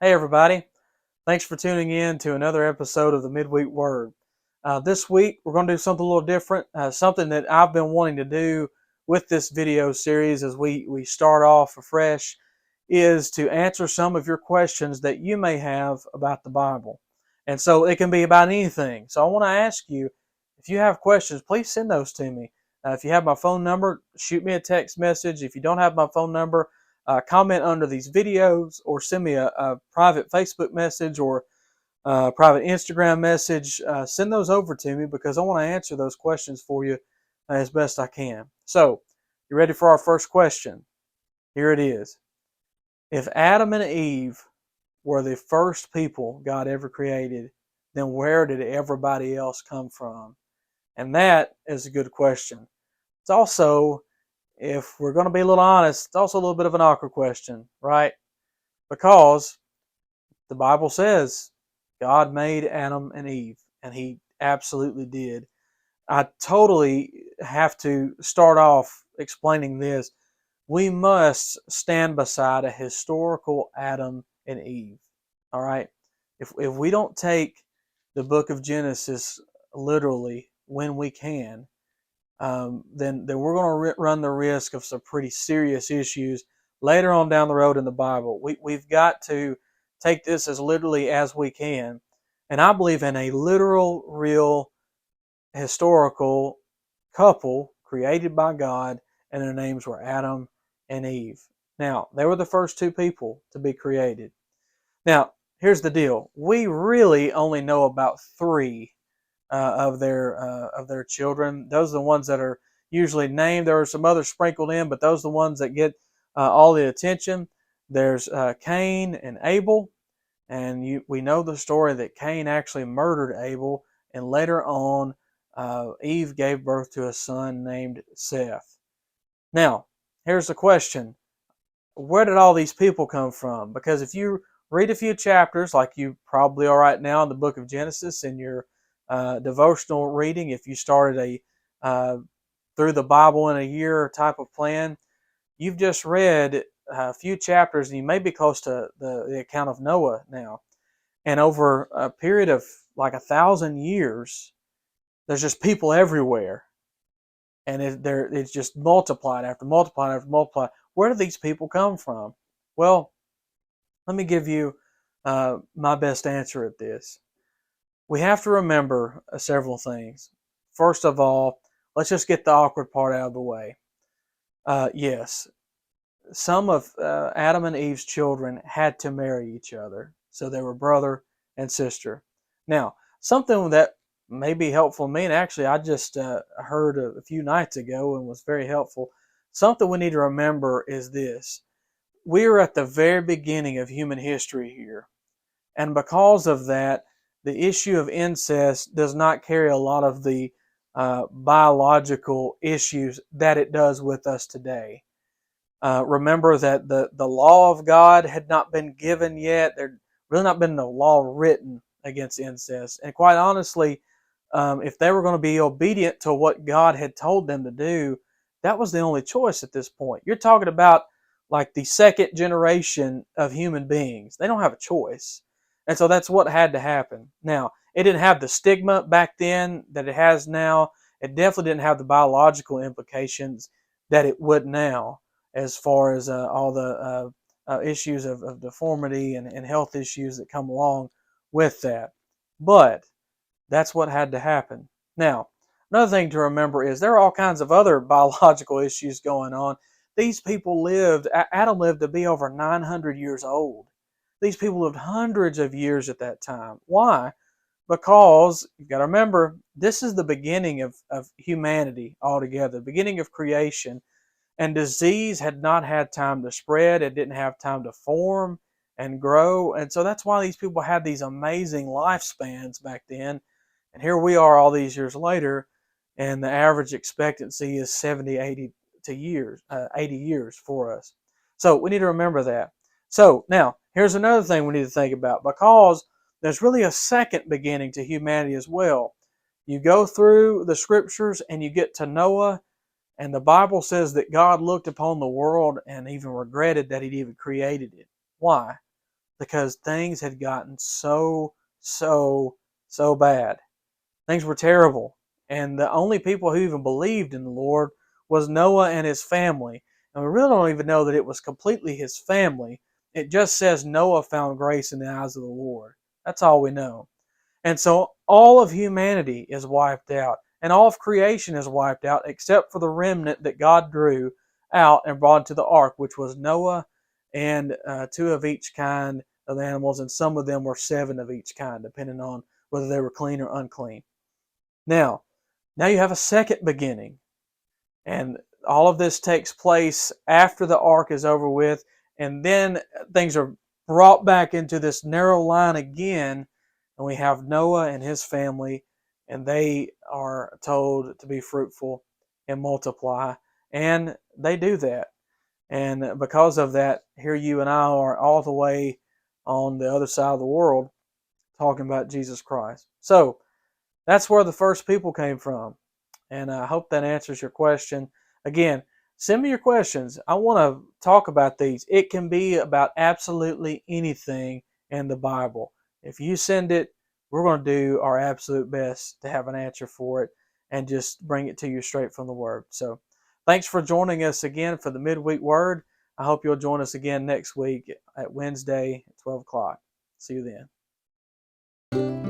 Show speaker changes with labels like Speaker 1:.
Speaker 1: Hey, everybody. Thanks for tuning in to another episode of the Midweek Word. This week, we're going to do something a little different, something that I've been wanting to do with this video series as we start off afresh, is to answer some of your questions that you may have about the Bible. And so it can be about anything. So I want to ask you, if you have questions, please send those to me. If you have my phone number, shoot me a text message. If you don't have my phone number, comment under these videos or send me a private Facebook message or a private Instagram message. Send those over to me because I want to answer those questions for you as best I can. So, you ready for our first question? Here it is. If Adam and Eve were the first people God ever created, then where did everybody else come from? And that is a good question. It's also, if we're going to be a little honest, it's also a little bit of an awkward question, right? Because the Bible says God made Adam and Eve, and He absolutely did. I totally have to start off explaining this. We must stand beside a historical Adam and Eve. All right? If we don't take the book of Genesis literally when we can, then we're going to run the risk of some pretty serious issues later on down the road in the Bible. We've got to take this as literally as we can. And I believe in a literal, real, historical couple created by God, and their names were Adam and Eve. Now, they were the first two people to be created. Now, here's the deal. We really only know about three of their children. Those are the ones that are usually named. There are some others sprinkled in, but those are the ones that get all the attention. There's Cain and Abel, and we know the story that Cain actually murdered Abel, and later on, Eve gave birth to a son named Seth. Now, here's the question. Where did all these people come from? Because if you read a few chapters, like you probably are right now in the book of Genesis in your devotional reading, if you started a through the Bible in a year type of plan, you've just read a few chapters, and you may be close to the account of Noah now. And over a period of like 1,000 years, there's just people everywhere, and it's just multiplied after multiplied after multiplied. Where do these people come from? Well, let me give you my best answer at this. We have to remember several things. First of all, let's just get the awkward part out of the way. Yes, some of Adam and Eve's children had to marry each other, so they were brother and sister. Now, something that may be helpful to me, and actually I just heard a few nights ago and was very helpful. Something we need to remember is this. We are at the very beginning of human history here. And because of that, the issue of incest does not carry a lot of the biological issues that it does with us today. Remember that the law of God had not been given yet. There really not been no law written against incest. And quite honestly, if they were going to be obedient to what God had told them to do, that was the only choice at this point. You're talking about like the second generation of human beings. They don't have a choice. And so that's what had to happen. Now, it didn't have the stigma back then that it has now. It definitely didn't have the biological implications that it would now, as far as all the issues of deformity and health issues that come along with that. But that's what had to happen. Now, another thing to remember is there are all kinds of other biological issues going on. These people lived, Adam lived to be over 900 years old. These people lived hundreds of years at that time. Why? Because you've got to remember, this is the beginning of humanity altogether, the beginning of creation. And disease had not had time to spread. It didn't have time to form and grow. And so that's why these people had these amazing lifespans back then. And here we are all these years later, and the average expectancy is 70, 80 to years, 80 years for us. So we need to remember that. So now, here's another thing we need to think about, because there's really a second beginning to humanity as well. You go through the scriptures and you get to Noah, and the Bible says that God looked upon the world and even regretted that He'd even created it. Why? because things had gotten so bad. Things were terrible. And the only people who even believed in the Lord was Noah and his family. And we really don't even know that it was completely his family. It just says Noah found grace in the eyes of the Lord. That's all we know. And so all of humanity is wiped out, and all of creation is wiped out except for the remnant that God drew out and brought into the ark, which was Noah and two of each kind of animals, and some of them were seven of each kind, depending on whether they were clean or unclean. Now, you have a second beginning, and all of this takes place after the ark is over with, and then things are brought back into this narrow line again, and we have Noah and his family, and they are told to be fruitful and multiply, and they do that. And because of that, here you and I are all the way on the other side of the world talking about Jesus Christ. So that's where the first people came from. And I hope that answers your question. Again, send me your questions. I want to talk about these. It can be about absolutely anything in the Bible. If you send it, we're going to do our absolute best to have an answer for it and just bring it to you straight from the Word. So thanks for joining us again for the Midweek Word. I hope you'll join us again next week at Wednesday at 12 o'clock. See you then.